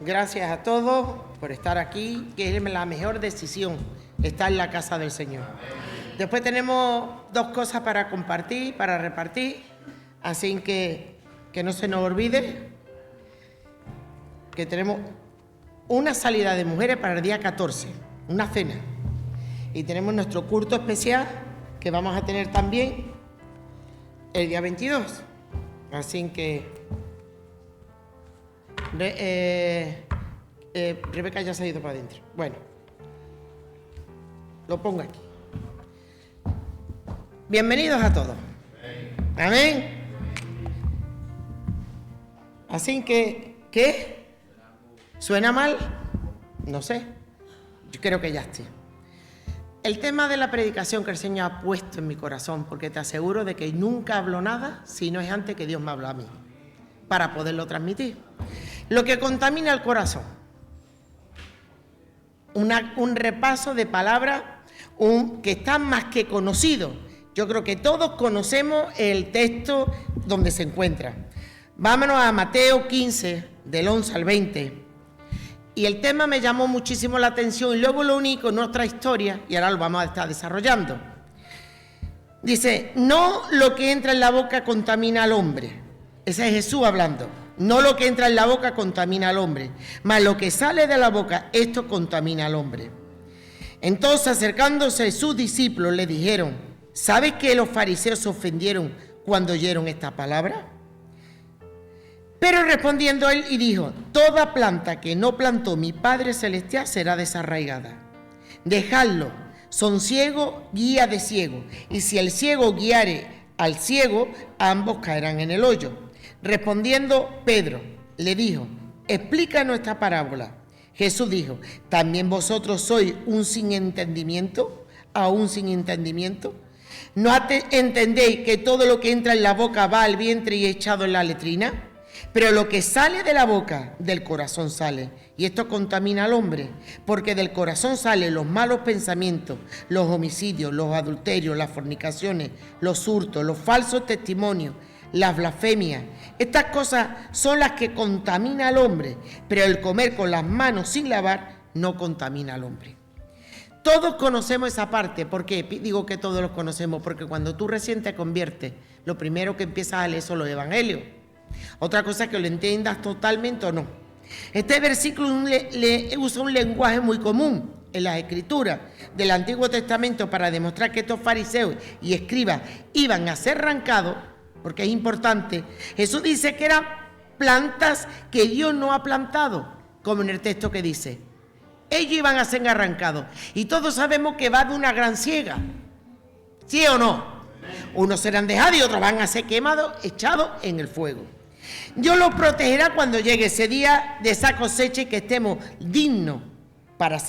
Gracias a todos por estar aquí, que es la mejor decisión, estar en la casa del Señor. Después tenemos dos cosas para compartir, para repartir, así que no se nos olvide que tenemos una salida de mujeres para el día 14, una cena. Y tenemos nuestro culto especial que vamos a tener también el día 22. Así que Rebeca ya se ha ido para adentro. Bueno, lo pongo aquí. Bienvenidos a todos. Amén. Así que, ¿qué? ¿Suena mal? No sé. Yo creo que ya estoy. El tema de la predicación que el Señor ha puesto en mi corazón, porque te aseguro de que nunca hablo nada si no es antes que Dios me habla a mí, para poderlo transmitir. Lo que contamina el corazón. Un repaso de palabras que están más que conocidos. Yo creo que todos conocemos el texto donde se encuentra. Vámonos a Mateo 15, del 11 al 20. Y el tema me llamó muchísimo la atención y luego lo uní con nuestra historia y ahora lo vamos a estar desarrollando. Dice, no lo que entra en la boca contamina al hombre. Ese es Jesús hablando. No lo que entra en la boca contamina al hombre, mas lo que sale de la boca, esto contamina al hombre. Entonces, acercándose sus discípulos, le dijeron, ¿sabes que los fariseos se ofendieron cuando oyeron esta palabra? Pero respondiendo él y dijo, toda planta que no plantó mi Padre Celestial será desarraigada. Dejadlo, son ciegos, guía de ciego, y si el ciego guiare al ciego, ambos caerán en el hoyo. Respondiendo Pedro, le dijo, explícanos esta parábola. Jesús dijo, ¿también vosotros sois un sin entendimiento? ¿Aún sin entendimiento? ¿No entendéis que todo lo que entra en la boca va al vientre y es echado en la letrina? Pero lo que sale de la boca, del corazón sale, y esto contamina al hombre, porque del corazón salen los malos pensamientos, los homicidios, los adulterios, las fornicaciones, los hurtos, los falsos testimonios, las blasfemias. Estas cosas son las que contaminan al hombre, pero el comer con las manos sin lavar no contamina al hombre. Todos conocemos esa parte. ¿Por qué? Digo que todos los conocemos, porque cuando tú recién te conviertes, lo primero que empiezas a leer son los evangelios. Otra cosa es que lo entiendas totalmente o no. Este versículo usa un lenguaje muy común en las escrituras del Antiguo Testamento para demostrar que estos fariseos y escribas iban a ser arrancados, porque es importante. Jesús dice que eran plantas que Dios no ha plantado, como en el texto que dice. Ellos iban a ser arrancados. Y todos sabemos que va de una gran siega. ¿Sí o no? Unos serán dejados y otros van a ser quemados, echados en el fuego. Dios los protegerá cuando llegue ese día de esa cosecha y que estemos dignos para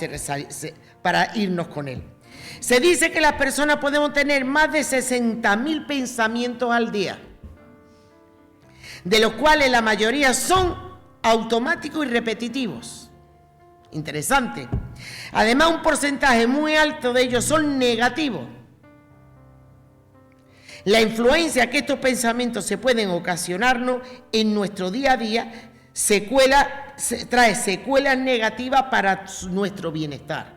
irnos con Él. Se dice que las personas podemos tener más de 60.000 pensamientos al día, de los cuales la mayoría son automáticos y repetitivos. Interesante. Además, un porcentaje muy alto de ellos son negativos. La influencia que estos pensamientos se pueden ocasionarnos en nuestro día a día trae secuelas negativas para nuestro bienestar.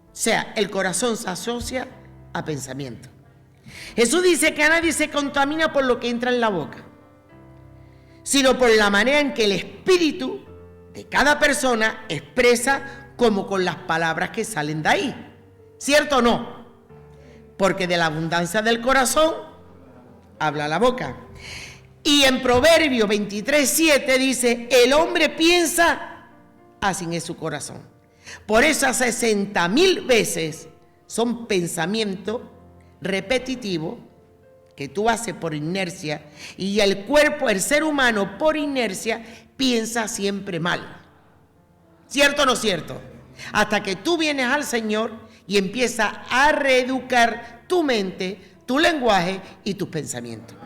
O sea, el corazón se asocia a pensamiento. Jesús dice que a nadie se contamina por lo que entra en la boca, sino por la manera en que el espíritu de cada persona expresa, como con las palabras que salen de ahí. ¿Cierto o no? Porque de la abundancia del corazón habla la boca. Y en Proverbios 23:7 dice, el hombre piensa, así es su corazón. Por eso 60.000 veces son pensamientos repetitivos que tú haces por inercia, y el cuerpo, el ser humano por inercia piensa siempre mal. ¿Cierto o no cierto? Hasta que tú vienes al Señor y empiezas a reeducar tu mente, tu lenguaje y tus pensamientos.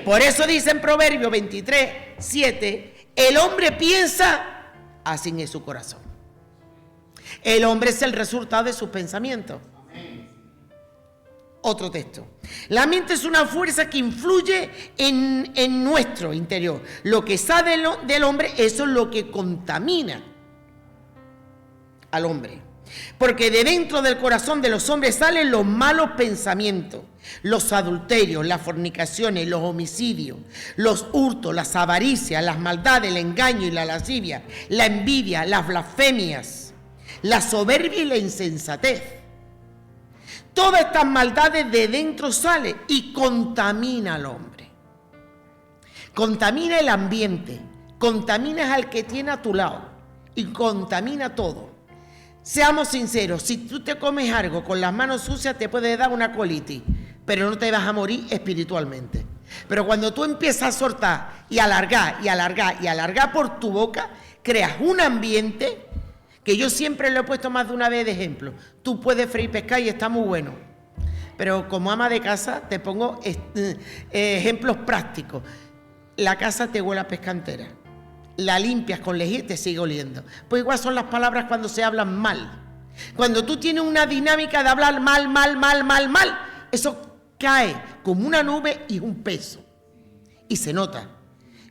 Por eso dice en Proverbios 23:7, el hombre piensa, así es su corazón. El hombre es el resultado de sus pensamientos. Otro texto. La mente es una fuerza que influye en nuestro interior. Lo que sale del hombre, eso es lo que contamina al hombre. Porque de dentro del corazón de los hombres salen los malos pensamientos, los adulterios, las fornicaciones, los homicidios, los hurtos, las avaricias, las maldades, el engaño y la lascivia, la envidia, las blasfemias, la soberbia y la insensatez. Todas estas maldades de dentro salen y contamina al hombre. Contamina el ambiente, contamina al que tiene a tu lado y contamina todo. Seamos sinceros, si tú te comes algo con las manos sucias te puede dar una colitis, pero no te vas a morir espiritualmente. Pero cuando tú empiezas a soltar y alargar y alargar y alargar por tu boca, creas un ambiente que yo siempre lo he puesto más de una vez de ejemplo. Tú puedes freír pescado y está muy bueno, pero como ama de casa te pongo ejemplos prácticos. La casa te huele a pesca entera. La limpias con lejía y te sigue oliendo. Pues igual son las palabras cuando se hablan mal. Cuando tú tienes una dinámica de hablar mal, eso cae como una nube y un peso. Y se nota.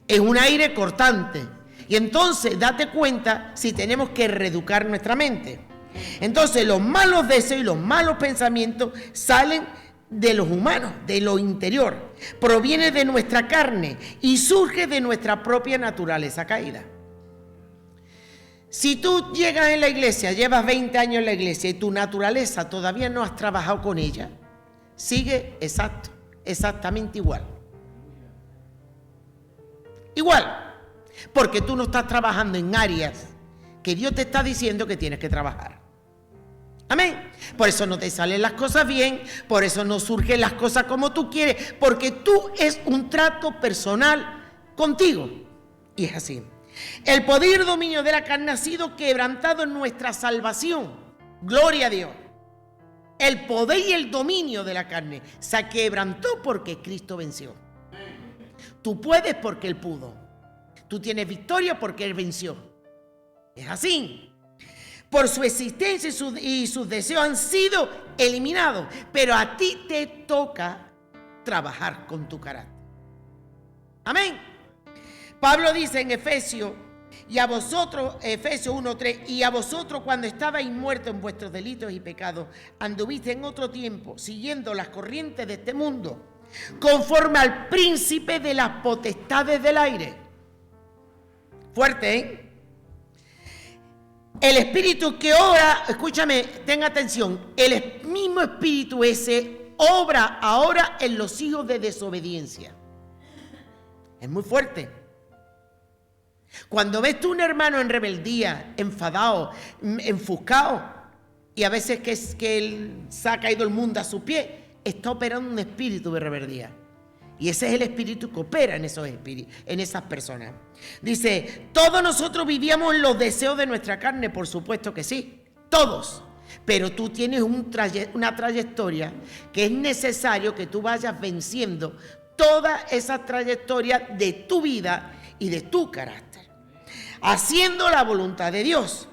Es un aire cortante. Y entonces date cuenta si tenemos que reeducar nuestra mente. Entonces los malos deseos y los malos pensamientos salen de los humanos, de lo interior, proviene de nuestra carne y surge de nuestra propia naturaleza caída. Si tú llegas en la iglesia, llevas 20 años en la iglesia y tu naturaleza todavía no has trabajado con ella, sigue exactamente igual. Igual, porque tú no estás trabajando en áreas que Dios te está diciendo que tienes que trabajar. Amén. Por eso no te salen las cosas bien, por eso no surgen las cosas como tú quieres, porque tú es un trato personal contigo. Y es así. El poder y dominio de la carne ha sido quebrantado en nuestra salvación. Gloria a Dios. El poder y el dominio de la carne se quebrantó porque Cristo venció. Tú puedes porque Él pudo. Tú tienes victoria porque Él venció. Es así. Por su existencia y sus deseos han sido eliminados. Pero a ti te toca trabajar con tu carácter. Amén. Pablo dice en Efesios, y a vosotros, Efesios 1:3, y a vosotros cuando estabais muertos en vuestros delitos y pecados, anduviste en otro tiempo, siguiendo las corrientes de este mundo, conforme al príncipe de las potestades del aire. Fuerte, ¿eh? El espíritu que obra, escúchame, ten atención, el mismo espíritu ese obra ahora en los hijos de desobediencia. Es muy fuerte. Cuando ves tú un hermano en rebeldía, enfadado, enfuscado, y a veces que él se ha caído el mundo a su pie, está operando un espíritu de rebeldía. Y ese es el espíritu que opera en esos espíritus, en esas personas. Dice, todos nosotros vivíamos en los deseos de nuestra carne, por supuesto que sí, todos. Pero tú tienes una trayectoria que es necesario que tú vayas venciendo toda esa trayectoria de tu vida y de tu carácter. Haciendo la voluntad de Dios.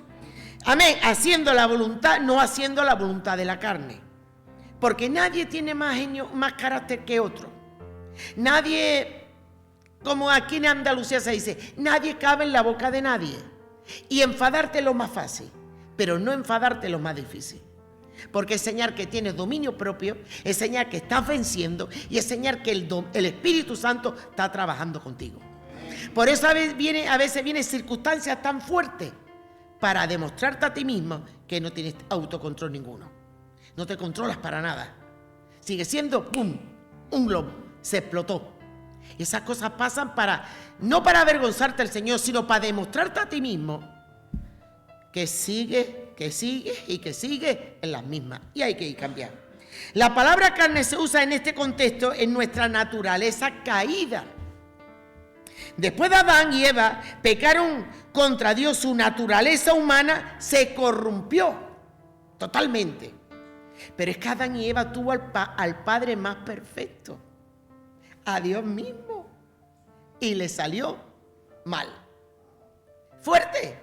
Amén. Haciendo la voluntad, no haciendo la voluntad de la carne. Porque nadie tiene más carácter que otro. Nadie, como aquí en Andalucía se dice, nadie cabe en la boca de nadie. Y enfadarte es lo más fácil, pero no enfadarte es lo más difícil. Porque es señal que tienes dominio propio, es señal que estás venciendo y es señal que el Espíritu Santo está trabajando contigo. Por eso a veces vienen circunstancias tan fuertes para demostrarte a ti mismo que no tienes autocontrol ninguno. No te controlas para nada. Sigue siendo, ¡pum!, un globo. Se explotó. Y esas cosas pasan no para avergonzarte al Señor, sino para demostrarte a ti mismo que sigue y que sigue en las mismas. Y hay que ir cambiando. La palabra carne se usa en este contexto en nuestra naturaleza caída. Después de Adán y Eva pecaron contra Dios, su naturaleza humana se corrompió totalmente. Pero es que Adán y Eva tuvo al Padre más perfecto, a Dios mismo, y le salió mal. Fuerte.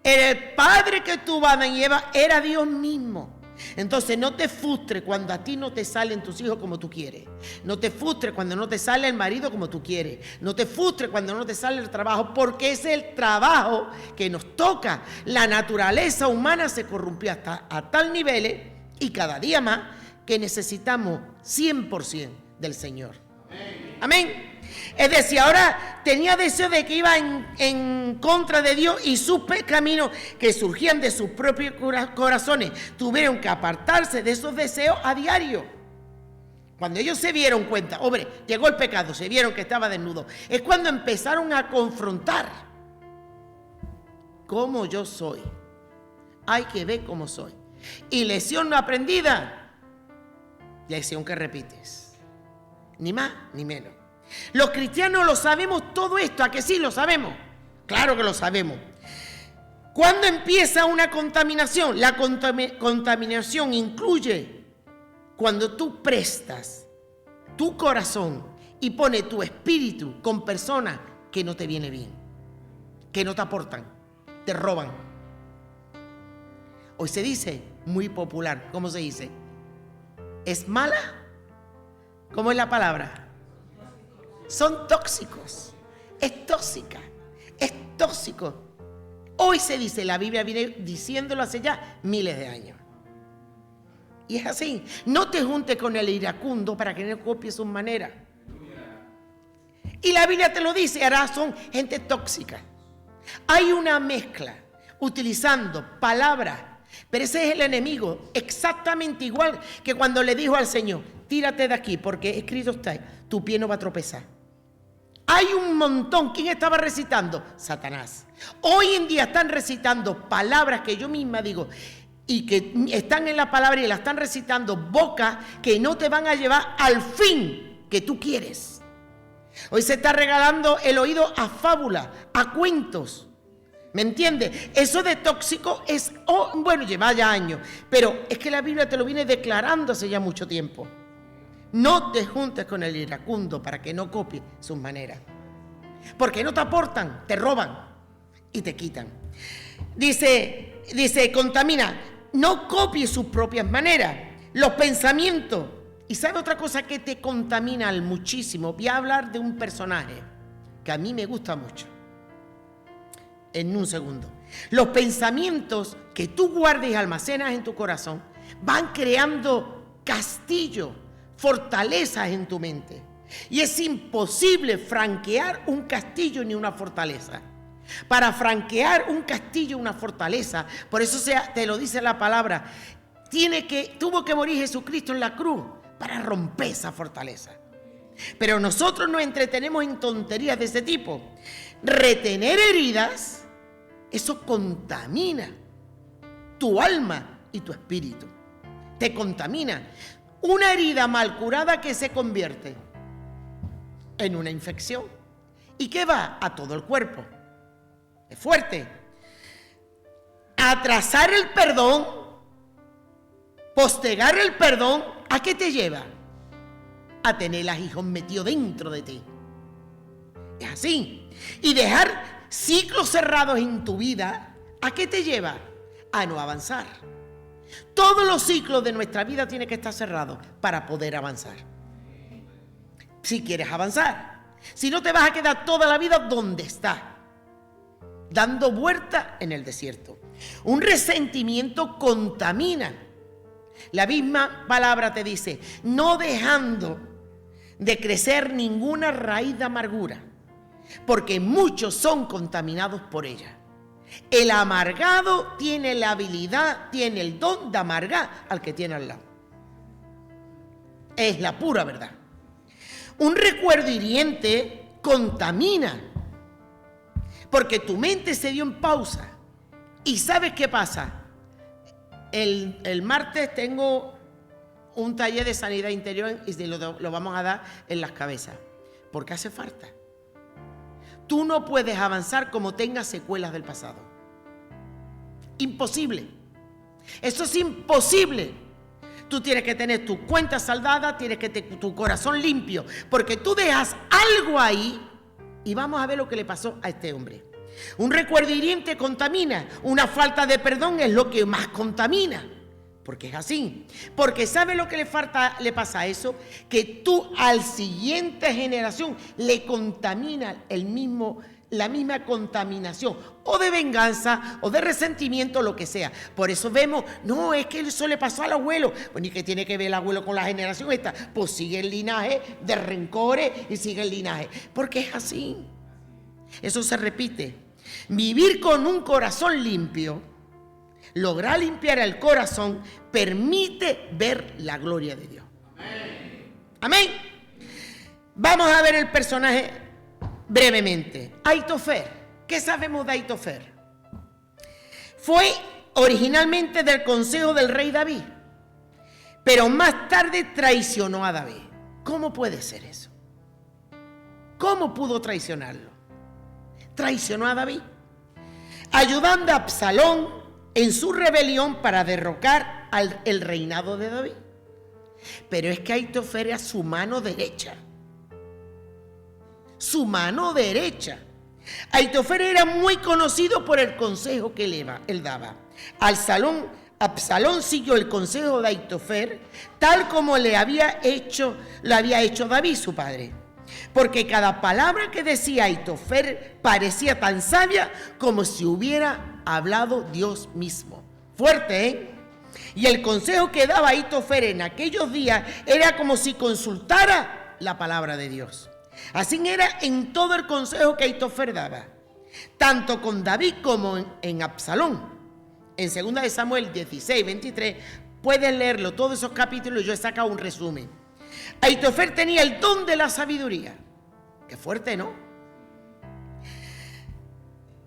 El Padre que tuvo a Adán y Eva era Dios mismo. Entonces no te frustres cuando a ti no te salen tus hijos como tú quieres. No te frustres cuando no te sale el marido como tú quieres. No te frustres cuando no te sale el trabajo, porque es el trabajo que nos toca. La naturaleza humana se corrompió hasta a tal nivel y cada día más que necesitamos 100% del Señor. Amén. Es decir, ahora tenía deseo de que iba en contra de Dios y sus caminos que surgían de sus propios corazones tuvieron que apartarse de esos deseos a diario. Cuando ellos se dieron cuenta, hombre, llegó el pecado, se vieron que estaba desnudo, es cuando empezaron a confrontar cómo yo soy. Hay que ver cómo soy. Y lección no aprendida, lección que repites. Ni más ni menos. Los cristianos lo sabemos todo esto, ¿a que sí lo sabemos? Claro que lo sabemos. ¿Cuándo empieza una contaminación? La contaminación incluye cuando tú prestas tu corazón y pones tu espíritu con personas que no te vienen bien, que no te aportan, te roban. Hoy se dice, muy popular, ¿cómo se dice? ¿Es mala? ¿Cómo es la palabra? Son tóxicos, es tóxica, es tóxico. Hoy se dice, la Biblia viene diciéndolo hace ya miles de años. Y es así, no te juntes con el iracundo para que no copies sus maneras. Y la Biblia te lo dice, ahora son gente tóxica. Hay una mezcla, utilizando palabras, pero ese es el enemigo, exactamente igual que cuando le dijo al Señor, tírate de aquí porque escrito está, tu pie no va a tropezar. Hay un montón. ¿Quién estaba recitando? Satanás. Hoy en día están recitando palabras que yo misma digo y que están en la palabra y la están recitando bocas que no te van a llevar al fin que tú quieres. Hoy se está regalando el oído a fábulas, a cuentos. ¿Me entiendes? Eso de tóxico es, bueno, lleva ya años, pero es que la Biblia te lo viene declarando hace ya mucho tiempo. No te juntes con el iracundo para que no copie sus maneras. Porque no te aportan, te roban y te quitan. Dice, contamina, no copies sus propias maneras, los pensamientos. ¿Y sabe otra cosa que te contamina muchísimo? Voy a hablar de un personaje que a mí me gusta mucho. En un segundo. Los pensamientos que tú guardas y almacenas en tu corazón van creando castillos, fortalezas en tu mente. Y es imposible franquear un castillo ni una fortaleza. Para franquear un castillo, una fortaleza, por eso te lo dice la palabra, tuvo que morir Jesucristo en la cruz para romper esa fortaleza. Pero nosotros nos entretenemos en tonterías de ese tipo. Retener heridas, eso contamina tu alma y tu espíritu. Te contamina. Una herida mal curada que se convierte en una infección. ¿Y qué va? A todo el cuerpo. Es fuerte. Atrasar el perdón, postergar el perdón, ¿a qué te lleva? A tener los hijos metidos dentro de ti. Es así. Y dejar ciclos cerrados en tu vida, ¿a qué te lleva? A no avanzar. Todos los ciclos de nuestra vida tienen que estar cerrados para poder avanzar. Si quieres avanzar. Si no, te vas a quedar toda la vida donde estás, dando vueltas en el desierto. Un resentimiento contamina. La misma palabra te dice, no dejando de crecer ninguna raíz de amargura, porque muchos son contaminados por ella. El amargado tiene la habilidad, tiene el don de amargar al que tiene al lado. Es la pura verdad. Un recuerdo hiriente contamina, porque tu mente se dio en pausa. ¿Y sabes qué pasa? El martes tengo un taller de sanidad interior y lo vamos a dar en las cabezas, porque hace falta. Tú no puedes avanzar como tengas secuelas del pasado. Imposible. Eso es imposible. Tú tienes que tener tu cuenta saldada, tienes que tener tu corazón limpio, porque tú dejas algo ahí y vamos a ver lo que le pasó a este hombre. Un recuerdo hiriente contamina. Una falta de perdón es lo que más contamina. porque es así. Porque ¿sabe lo que le pasa a eso? Que tú al siguiente generación le contamina la misma contaminación, o de venganza, o de resentimiento, lo que sea. Por eso vemos, no, es que eso le pasó al abuelo. Pues ni que tiene que ver el abuelo con la generación esta. Pues sigue el linaje de rencores y sigue el linaje. Porque es así. Eso se repite. Vivir con un corazón limpio, lograr limpiar el corazón, permite ver la gloria de Dios. Amén. Vamos a ver el personaje brevemente. Ahitofer. ¿Qué sabemos de Ahitofer? Fue originalmente del consejo del rey David, pero más tarde traicionó a David. ¿Cómo puede ser eso? ¿Cómo pudo traicionarlo? Traicionó a David, ayudando a Absalón en su rebelión para derrocar el reinado de David. Pero es que Ahitofer era su mano derecha. Su mano derecha. Ahitofer era muy conocido por el consejo que él daba. Absalón siguió el consejo de Ahitofer, tal como lo había hecho David, su padre. Porque cada palabra que decía Ahitofer parecía tan sabia como si hubiera hablado Dios mismo. Fuerte, ¿eh? Y el consejo que daba Ahitofer en aquellos días era como si consultara la palabra de Dios. Así era en todo el consejo que Ahitofer daba, tanto con David como en Absalón. En 2 de Samuel 16, 23, puedes leerlo, todos esos capítulos, yo he sacado un resumen. Ahitofer tenía el don de la sabiduría. Qué fuerte, ¿no?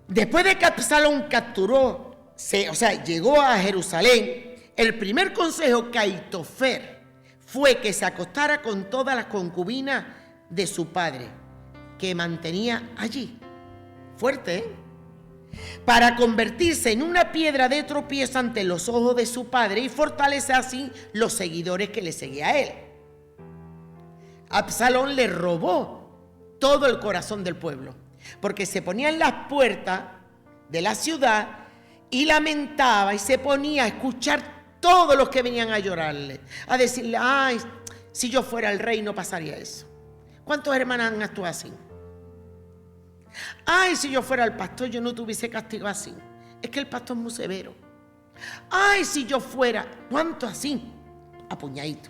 Después de que Absalón llegó a Jerusalén, el primer consejo que Ahitofer fue que se acostara con todas las concubinas de su padre, que mantenía allí. Fuerte, ¿eh? Para convertirse en una piedra de tropiezo ante los ojos de su padre y fortalecer así los seguidores que le seguían a él. Absalón le robó todo el corazón del pueblo, porque se ponía en las puertas de la ciudad y lamentaba y se ponía a escuchar todos los que venían a llorarle, a decirle, ay, si yo fuera el rey no pasaría eso. ¿Cuántos hermanos han actuado así? Ay, si yo fuera el pastor yo no tuviese castigo así. Es que el pastor es muy severo. Ay, si yo fuera, ¿cuánto así? Apuñadito.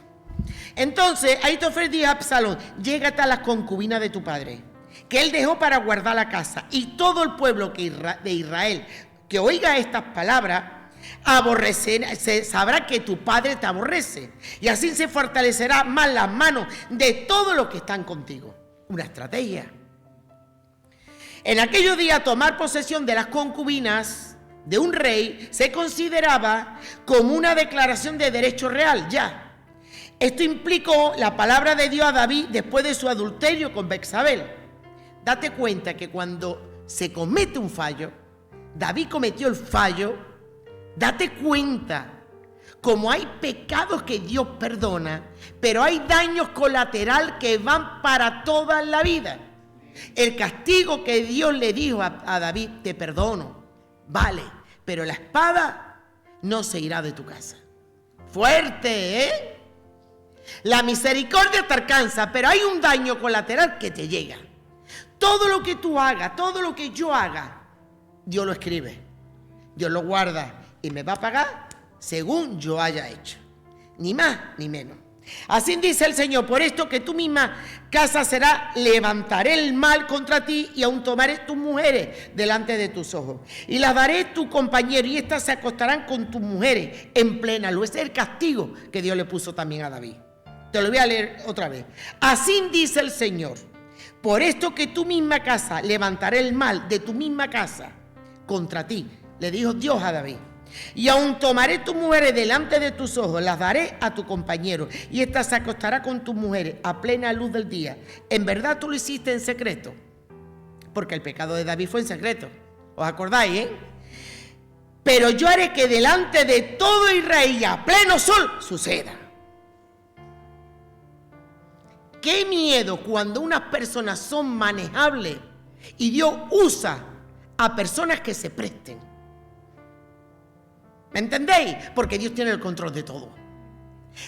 Entonces Ahitofer dijo a Absalón, llégate a las concubinas de tu padre, que él dejó para guardar la casa, y todo el pueblo de Israel que oiga estas palabras sabrá que tu padre te aborrece, y así se fortalecerá más las manos de todos los que están contigo. Una estrategia. En aquellos días, tomar posesión de las concubinas de un rey se consideraba como una declaración de derecho real, ya. Esto implicó la palabra de Dios a David después de su adulterio con Betsabé. Date cuenta que cuando se comete un fallo, David cometió el fallo. Date cuenta, como hay pecados que Dios perdona, pero hay daños colaterales que van para toda la vida. El castigo que Dios le dijo a David, te perdono, vale, pero la espada no se irá de tu casa. Fuerte, ¿eh? La misericordia te alcanza, pero hay un daño colateral que te llega. Todo lo que tú hagas, todo lo que yo haga, Dios lo escribe, Dios lo guarda y me va a pagar según yo haya hecho, ni más ni menos. Así dice el Señor, por esto que tu misma casa será, levantaré el mal contra ti y aún tomaré tus mujeres delante de tus ojos y las daré tu compañero y éstas se acostarán con tus mujeres en plena luz. Ese es el castigo que Dios le puso también a David. Te lo voy a leer otra vez. Así dice el Señor, por esto que tu misma casa, levantaré el mal de tu misma casa contra ti, le dijo Dios a David. Y aún tomaré tus mujeres delante de tus ojos, las daré a tu compañero, y ésta se acostará con tus mujeres a plena luz del día. En verdad tú lo hiciste en secreto, porque el pecado de David fue en secreto. ¿Os acordáis, Pero yo haré que delante de todo Israel y a pleno sol suceda. Qué miedo cuando unas personas son manejables y Dios usa a personas que se presten. ¿Me entendéis? Porque Dios tiene el control de todo.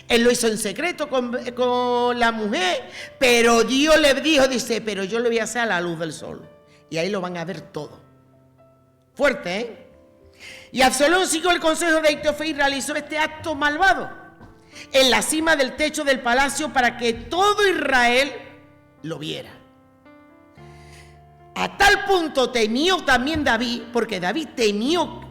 Él lo hizo en secreto con la mujer, pero Dios le dijo, dice, pero yo le voy a hacer a la luz del sol. Y ahí lo van a ver todo. Fuerte, ¿eh? Y Absalón siguió el consejo de Aitofel y realizó este acto malvado en la cima del techo del palacio para que todo Israel lo viera. A tal punto temió también David, porque David temió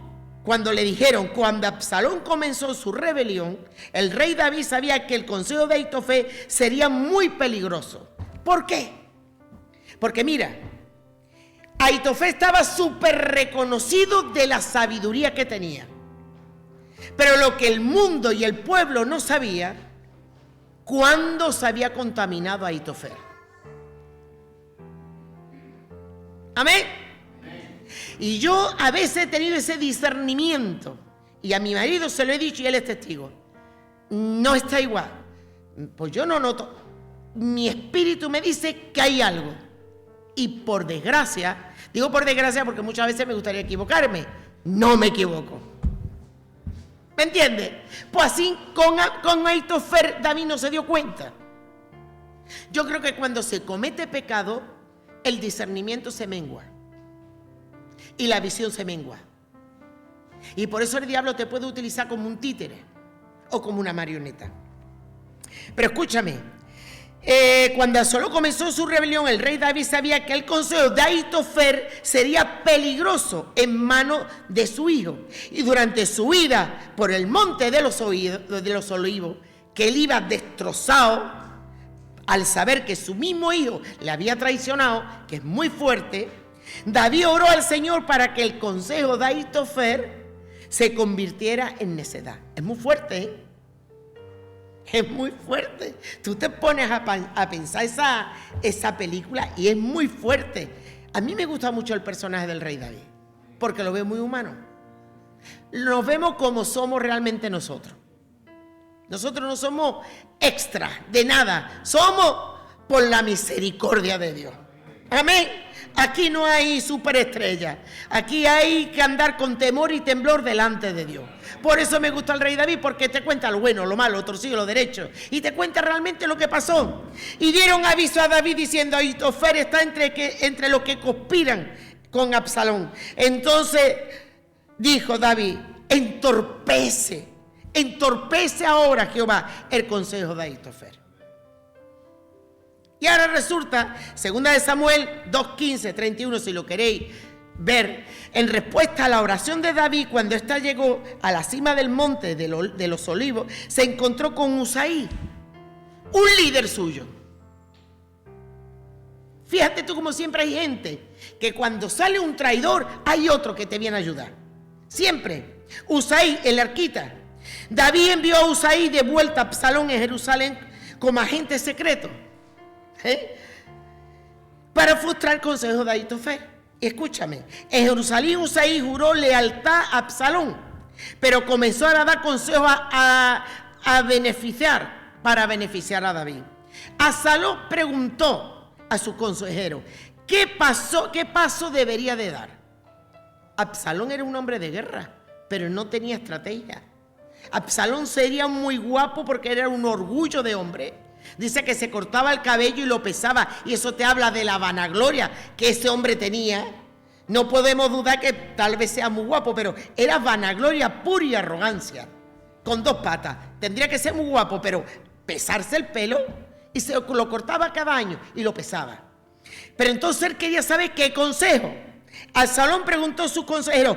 cuando le dijeron, cuando Absalón comenzó su rebelión, el rey David sabía que el consejo de Aitofel sería muy peligroso. ¿Por qué? Porque mira, Aitofel estaba súper reconocido de la sabiduría que tenía. Pero lo que el mundo y el pueblo no sabía, cuándo se había contaminado a Aitofel. Amén. Y yo a veces he tenido ese discernimiento, y a mi marido se lo he dicho y él es testigo. No está igual. Pues yo no noto. Mi espíritu me dice que hay algo. Y por desgracia, digo por desgracia porque muchas veces me gustaría equivocarme, no me equivoco. ¿Me entiendes? Pues así con Aitofel David no se dio cuenta. Yo creo que cuando se comete pecado, el discernimiento se mengua y la visión se mengua. Y por eso el diablo te puede utilizar como un títere o como una marioneta. Pero escúchame, cuando Absalón comenzó su rebelión, el rey David sabía que el consejo de Aitofel sería peligroso en manos de su hijo. Y durante su ida por el monte de los olivos, que él iba destrozado al saber que su mismo hijo le había traicionado, que es muy fuerte, David oró al Señor para que el consejo de Aitofel se convirtiera en necedad. Es muy fuerte, ¿eh? Es muy fuerte. Tú te pones a pensar esa película y es muy fuerte. A mí me gusta mucho el personaje del rey David, porque lo veo muy humano. Nos vemos como somos realmente nosotros. Nosotros no somos extra de nada. Somos por la misericordia de Dios. Amén. Aquí no hay superestrella. Aquí hay que andar con temor y temblor delante de Dios. Por eso me gusta el rey David, porque te cuenta lo bueno, lo malo, lo torcido, lo derecho. Y te cuenta realmente lo que pasó. Y dieron aviso a David diciendo, Aitofel está entre los que conspiran con Absalón. Entonces dijo David, entorpece ahora Jehová el consejo de Aitofel. Y ahora resulta, segunda de Samuel 2:15, 31, si lo queréis ver, en respuesta a la oración de David, cuando ésta llegó a la cima del monte de los olivos, se encontró con Usaí, un líder suyo. Fíjate tú como siempre hay gente que cuando sale un traidor, hay otro que te viene a ayudar. Siempre. Usaí, el arquita. David envió a Usaí de vuelta a Absalón en Jerusalén como agente secreto. Para frustrar el consejo de Aitofel. Escúchame, en Jerusalén Usaí juró lealtad a Absalón, pero comenzó a dar consejos para beneficiar a David. Absalón preguntó a su consejero, ¿qué paso debería de dar? Absalón era un hombre de guerra, pero no tenía estrategia. Absalón sería muy guapo porque era un orgullo de hombre. Dice que se cortaba el cabello y lo pesaba, y eso te habla de la vanagloria que ese hombre tenía. No podemos dudar que tal vez sea muy guapo, pero era vanagloria pura y arrogancia, con dos patas. Tendría que ser muy guapo, pero pesarse el pelo, y se lo cortaba cada año y lo pesaba. Pero entonces él quería saber qué consejo. Absalón preguntó a su consejero,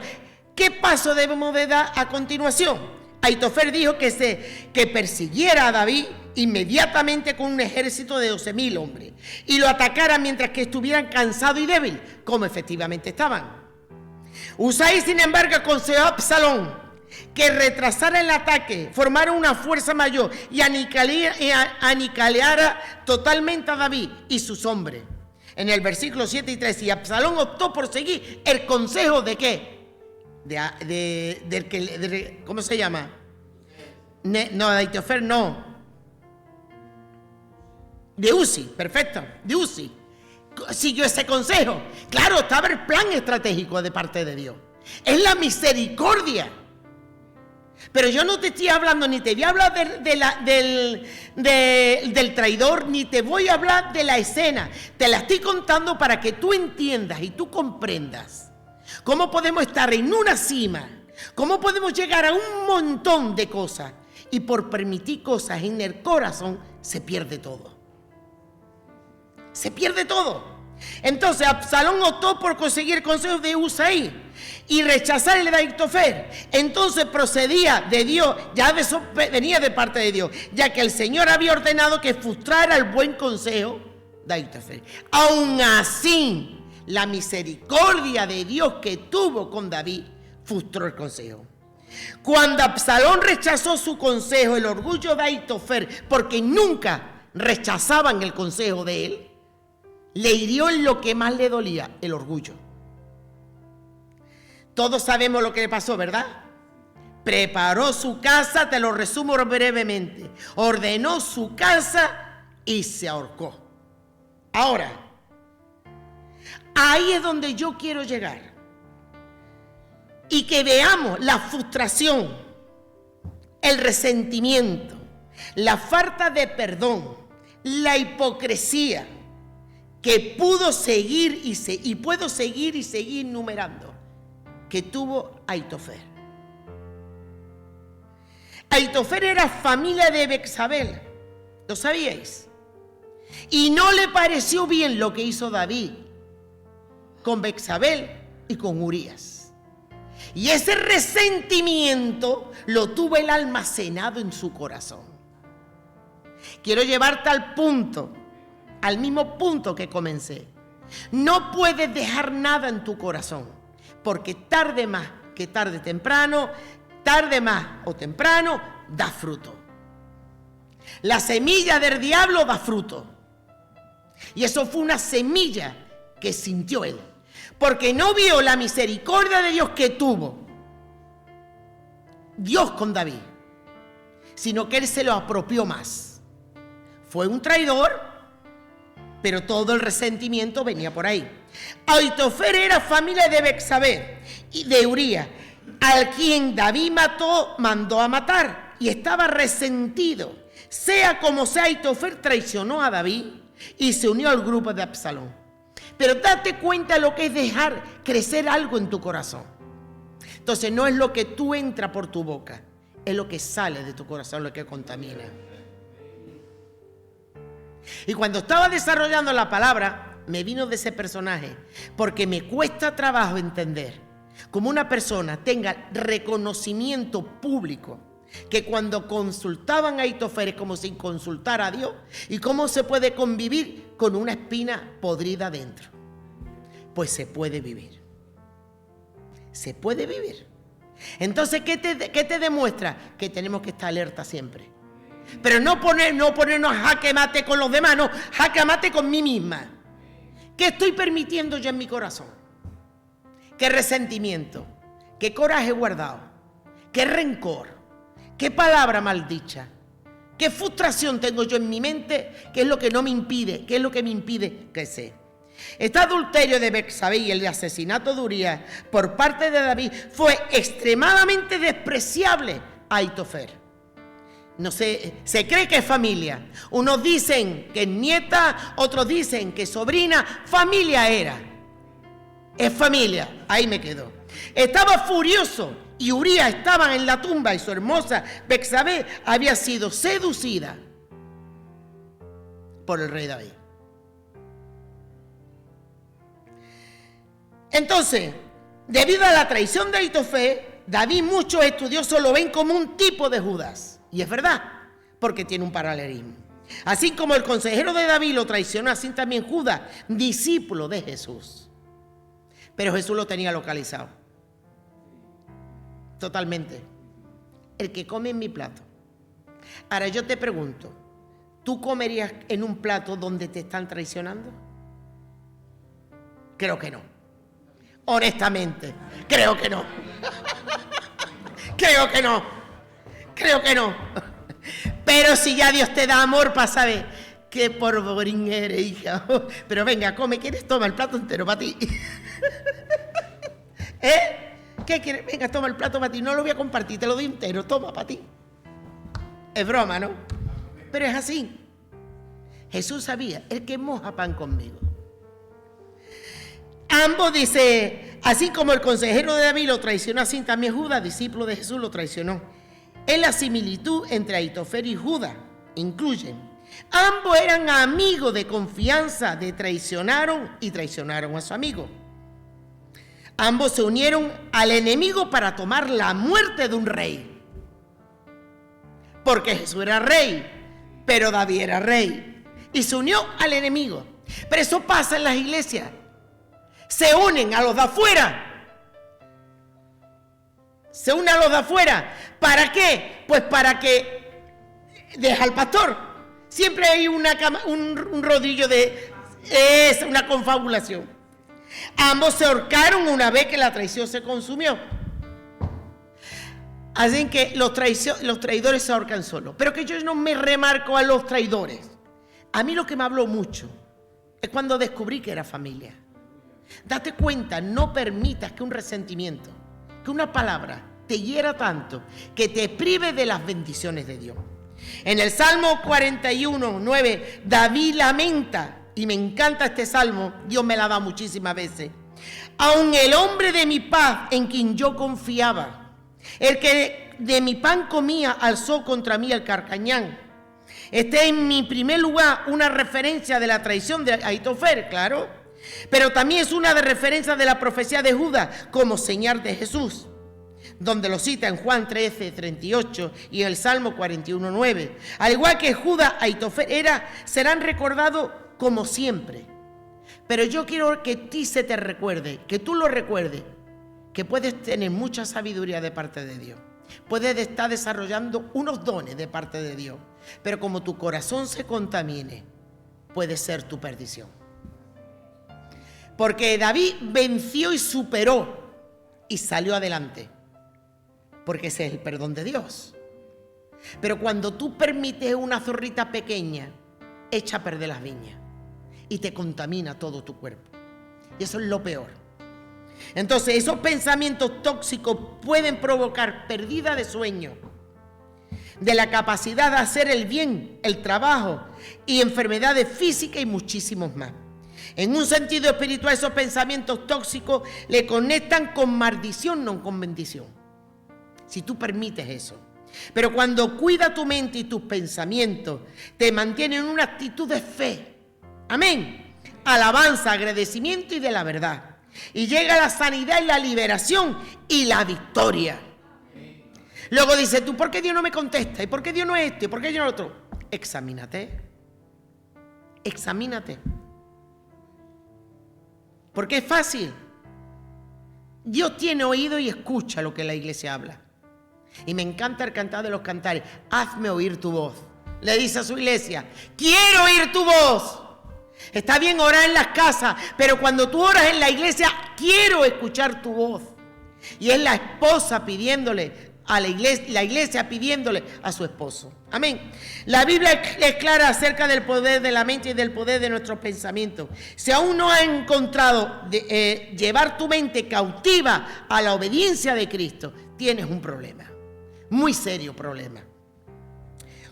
¿qué paso debemos de dar a continuación? Aitofel dijo que persiguiera a David inmediatamente con un ejército de 12,000 hombres y lo atacara mientras que estuvieran cansados y débiles, como efectivamente estaban. Usaí, sin embargo, aconsejó a Absalón que retrasara el ataque, formara una fuerza mayor y aniquilara totalmente a David y sus hombres. En el versículo 7 y 3, y Absalón optó por seguir el consejo de ¿qué? ¿Cómo se llama? No, de Aitofel no. De Uzi, perfecto, de Uzi. Siguió ese consejo. Claro, estaba el plan estratégico de parte de Dios. Es la misericordia. Pero yo no te estoy hablando, ni te voy a hablar del traidor, ni te voy a hablar de la escena. Te la estoy contando para que tú entiendas y tú comprendas cómo podemos estar en una cima, cómo podemos llegar a un montón de cosas, y por permitir cosas en el corazón se pierde todo. Se pierde todo. Entonces Absalón optó por conseguir consejos de Husai y rechazar el de Ahitofer. Entonces procedía de Dios, ya eso venía de parte de Dios, ya que el Señor había ordenado que frustrara el buen consejo de Ahitofer. Aún así, la misericordia de Dios que tuvo con David frustró el consejo. Cuando Absalón rechazó su consejo, el orgullo de Ahitofer, porque nunca rechazaban el consejo de él, le hirió en lo que más le dolía, el orgullo. Todos sabemos lo que le pasó, ¿verdad? Preparó su casa, te lo resumo brevemente. Ordenó su casa y se ahorcó. Ahora, ahí es donde yo quiero llegar. Y que veamos la frustración, el resentimiento, la falta de perdón, la hipocresía, que pudo seguir y puedo seguir y seguir numerando, que tuvo Ahitofer. Ahitofer era familia de Betsabé, ¿lo sabíais? Y no le pareció bien lo que hizo David con Betsabé y con Urías. Y ese resentimiento lo tuvo él almacenado en su corazón. Quiero llevarte al punto, al mismo punto que comencé. No puedes dejar nada en tu corazón, porque tarde más que tarde temprano, tarde más o temprano, da fruto. La semilla del diablo da fruto. Y eso fue una semilla que sintió él, porque no vio la misericordia de Dios que tuvo Dios con David, sino que él se lo apropió más. Fue un traidor, pero todo el resentimiento venía por ahí. Ahitofer era familia de Betsabé y de Urías, al quien David mandó a matar, y estaba resentido. Sea como sea, Ahitofer traicionó a David y se unió al grupo de Absalón. Pero date cuenta lo que es dejar crecer algo en tu corazón. Entonces no es lo que tú entra por tu boca, es lo que sale de tu corazón lo que contamina. Y cuando estaba desarrollando la palabra, me vino de ese personaje, porque me cuesta trabajo entender cómo una persona tenga reconocimiento público, que cuando consultaban a Ahitofer es como sin consultar a Dios, y cómo se puede convivir con una espina podrida dentro. Pues se puede vivir. Se puede vivir. Entonces, ¿qué te demuestra? Que tenemos que estar alerta siempre. Pero no ponernos a jaque mate con los demás, no, jaque mate con mí misma. ¿Qué estoy permitiendo yo en mi corazón? ¿Qué resentimiento? ¿Qué coraje guardado? ¿Qué rencor? ¿Qué palabra maldicha? ¿Qué frustración tengo yo en mi mente? ¿Qué es lo que no me impide? ¿Qué es lo que me impide crecer? Este adulterio de Betsabé y el asesinato de Urías por parte de David fue extremadamente despreciable a Ahitofer. No sé, se cree que es familia. Unos dicen que es nieta, otros dicen que es sobrina. Familia era. Es familia. Ahí me quedo. Estaba furioso y Urías estaba en la tumba y su hermosa Betsabé había sido seducida por el rey David. Entonces, debido a la traición de Ahitofer, David, muchos estudiosos lo ven como un tipo de Judas. Y es verdad, porque tiene un paralelismo. Así como el consejero de David lo traicionó, así también Judas, discípulo de Jesús. Pero Jesús lo tenía localizado. Totalmente. El que come en mi plato. Ahora yo te pregunto, ¿tú comerías en un plato donde te están traicionando? Creo que no. Honestamente, creo que no. Creo que no. Creo que no. Pero si ya Dios te da amor para saber que porborín eres, hija. Pero venga, come, ¿quieres? Toma el plato entero para ti. ¿Qué quieres? Venga, toma el plato para ti. No lo voy a compartir, te lo doy entero. Toma para ti. Es broma, ¿no? Pero es así. Jesús sabía, el que moja pan conmigo. Ambos, dice, así como el consejero de David lo traicionó, así también Judas, discípulo de Jesús, lo traicionó. En la similitud entre Ahitofel y Judas incluyen: ambos eran amigos de confianza, traicionaron a su amigo. Ambos se unieron al enemigo para tomar la muerte de un rey. Porque Jesús era rey, pero David era rey. Y se unió al enemigo. Pero eso pasa en las iglesias. Se unen a los de afuera. Se unen a los de afuera. ¿Para qué? Pues para que deja al pastor. Siempre hay un rodillo de... Es una confabulación. Ambos se ahorcaron una vez que la traición se consumió. Así que los traidores se ahorcan solos. Pero que yo no me remarco a los traidores. A mí lo que me habló mucho es cuando descubrí que era familia. Date cuenta, no permitas que un resentimiento, que una palabra te hiera tanto que te prive de las bendiciones de Dios. En el Salmo 41, 9, David lamenta, y me encanta este salmo, Dios me la da muchísimas veces. Aun el hombre de mi paz en quien yo confiaba, el que de mi pan comía, alzó contra mí el carcañán. Este es en mi primer lugar una referencia de la traición de Ahitofel, claro, pero también es una de referencia de la profecía de Judas como señal de Jesús, donde lo cita en Juan 13, 38 y en el Salmo 41, 9. Al igual que Judas, Ahitofel serán recordados como siempre. Pero yo quiero que a ti se te recuerde, que tú lo recuerdes, que puedes tener mucha sabiduría de parte de Dios. Puedes estar desarrollando unos dones de parte de Dios, pero como tu corazón se contamine, puede ser tu perdición. Porque David venció y superó y salió adelante, porque ese es el perdón de Dios. Pero cuando tú permites una zorrita pequeña, echa a perder las viñas y te contamina todo tu cuerpo. Y eso es lo peor. Entonces, esos pensamientos tóxicos pueden provocar pérdida de sueño, de la capacidad de hacer el bien, el trabajo y enfermedades físicas y muchísimos más. En un sentido espiritual, esos pensamientos tóxicos le conectan con maldición, no con bendición. Si tú permites eso. Pero cuando cuida tu mente y tus pensamientos, te mantienen en una actitud de fe. Amén. Alabanza, agradecimiento y de la verdad. Y llega la sanidad y la liberación y la victoria. Luego dice tú, ¿por qué Dios no me contesta? ¿Y por qué Dios no es esto? ¿Y por qué Dios no es otro? Examínate. Examínate. Porque es fácil. Dios tiene oído y escucha lo que la iglesia habla. Y me encanta el cantar de los cantares. Hazme oír tu voz. Le dice a su iglesia, quiero oír tu voz. Está bien orar en las casas, pero cuando tú oras en la iglesia, quiero escuchar tu voz. Y es la esposa pidiéndole a la iglesia pidiéndole a su esposo. Amén. La Biblia es clara acerca del poder de la mente y del poder de nuestros pensamientos. Si aún no has encontrado llevar tu mente cautiva a la obediencia de Cristo, tienes un problema, muy serio problema.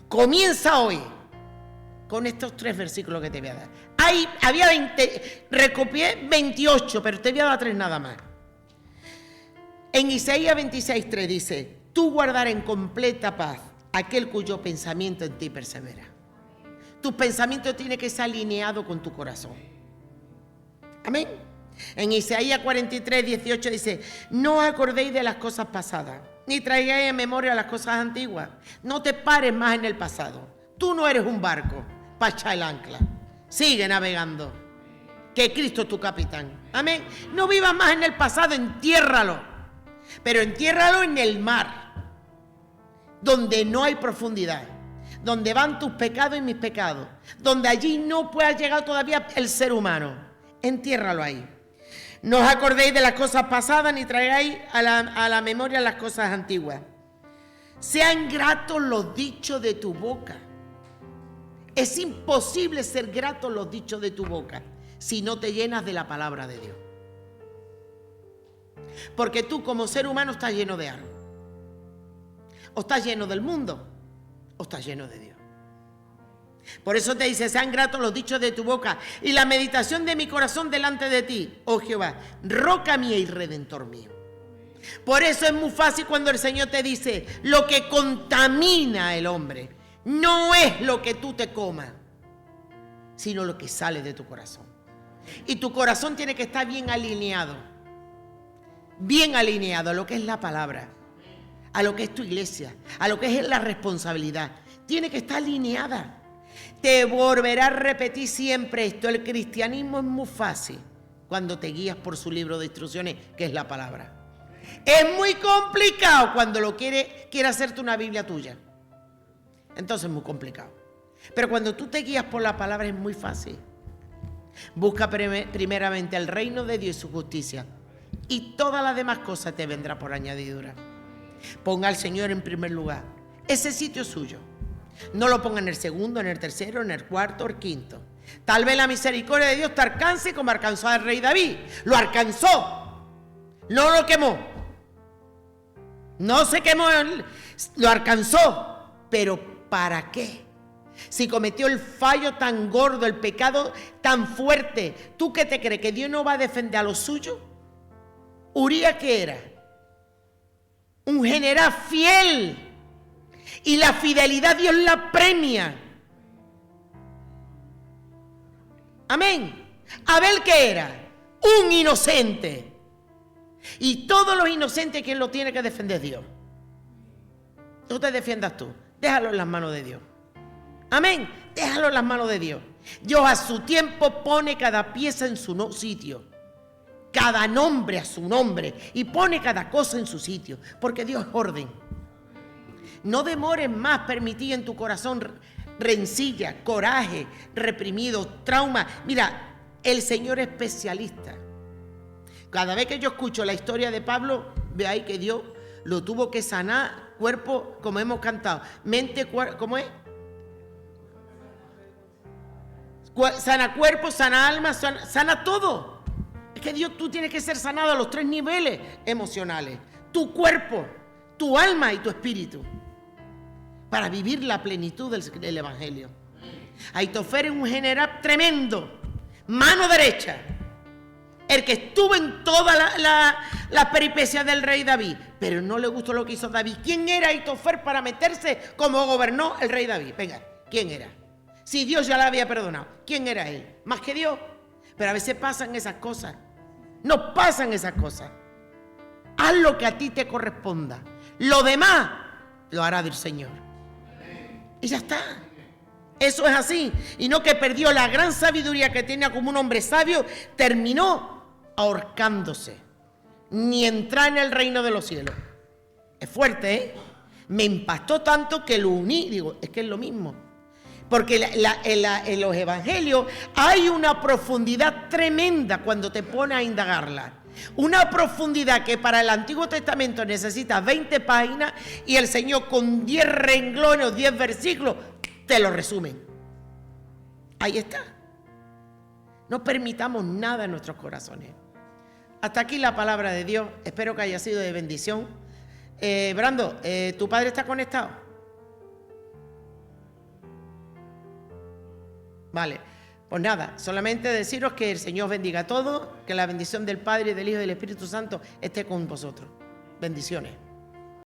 Comienza hoy con estos 3 versículos que te voy a dar. Había 20, recopié 28, pero te voy a dar 3 nada más. En Isaías 26:3 dice, tú guardarás en completa paz aquel cuyo pensamiento en ti persevera. Tu pensamiento tiene que estar alineado con tu corazón. Amén. En Isaías 43:18 dice, no os acordéis de las cosas pasadas, ni traigáis en memoria las cosas antiguas. No te pares más en el pasado. Tú no eres un barco para echar el ancla. Sigue navegando, que Cristo es tu capitán. Amén. No vivas más en el pasado, entiérralo. Pero entiérralo en el mar, donde no hay profundidad, donde van tus pecados y mis pecados, donde allí no pueda llegar todavía el ser humano. Entiérralo ahí. No os acordéis de las cosas pasadas, ni traigáis a la memoria las cosas antiguas. Sean gratos los dichos de tu boca. Es imposible ser gratos los dichos de tu boca si no te llenas de la palabra de Dios. Porque tú como ser humano estás lleno de algo. O estás lleno del mundo, o estás lleno de Dios. Por eso te dice, sean gratos los dichos de tu boca y la meditación de mi corazón delante de ti, oh Jehová, roca mía y redentor mío. Por eso es muy fácil cuando el Señor te dice, lo que contamina el hombre no es lo que tú te comas, sino lo que sale de tu corazón. Y tu corazón tiene que estar bien alineado a lo que es la palabra, a lo que es tu iglesia, a lo que es la responsabilidad. Tiene que estar alineada. Te volverá a repetir siempre esto. El cristianismo es muy fácil cuando te guías por su libro de instrucciones, que es la palabra. Es muy complicado cuando lo quiere hacerte una Biblia tuya. Entonces es muy complicado. Pero cuando tú te guías por la palabra es muy fácil. Busca primeramente el reino de Dios y su justicia, y todas las demás cosas te vendrán por añadidura. Ponga al Señor en primer lugar. Ese sitio es suyo. No lo ponga en el segundo, en el tercero, en el cuarto o el quinto. Tal vez la misericordia de Dios te alcance como alcanzó al rey David. Lo alcanzó. No lo quemó. No se quemó. Lo alcanzó. Pero ¿para qué? Si cometió el fallo tan gordo, el pecado tan fuerte, ¿tú qué te crees? ¿Que Dios no va a defender a los suyos? Urías, ¿qué era? Un general fiel. Y la fidelidad Dios la premia. Amén. Abel, ¿qué era? Un inocente. Y todos los inocentes, ¿quién lo tiene que defender? Dios. No te defiendas tú. Déjalo en las manos de Dios. Amén. Déjalo en las manos de Dios. Dios a su tiempo pone cada pieza en su sitio. Cada nombre a su nombre. Y pone cada cosa en su sitio. Porque Dios es orden. No demores más permitir en tu corazón rencilla, coraje, reprimido, trauma. Mira, el Señor es especialista. Cada vez que yo escucho la historia de Pablo, ve ahí que Dios lo tuvo que sanar, cuerpo, como hemos cantado, mente, ¿cómo es? Sana cuerpo, sana alma, sana todo. Es que Dios, tú tienes que ser sanado a los 3 niveles emocionales. Tu cuerpo, tu alma y tu espíritu. Para vivir la plenitud del Evangelio. Aitofel es un general tremendo, mano derecha, el que estuvo en todas las peripecias del rey David, pero no le gustó lo que hizo David. ¿Quién era Aitofel para meterse como gobernó el rey David? Venga, ¿quién era? Si Dios ya le había perdonado, ¿quién era él? Más que Dios. Pero a veces pasan esas cosas. No pasan esas cosas. Haz lo que a ti te corresponda. Lo demás lo hará del Señor. Y ya está. Eso es así. Y no que perdió la gran sabiduría que tenía como un hombre sabio, terminó ahorcándose. Ni entrar en el reino de los cielos. Es fuerte, ¿eh? Me impactó tanto que lo uní. Digo, es que es lo mismo. Porque en los evangelios hay una profundidad tremenda cuando te pones a indagarla. Una profundidad que para el Antiguo Testamento necesita 20 páginas y el Señor con 10 renglones o 10 versículos te lo resumen. Ahí está. No permitamos nada en nuestros corazones. Hasta aquí la palabra de Dios. Espero que haya sido de bendición. Brando, ¿tu padre está conectado? Vale. Pues nada, solamente deciros que el Señor bendiga a todos, que la bendición del Padre, del Hijo y del Espíritu Santo esté con vosotros. Bendiciones.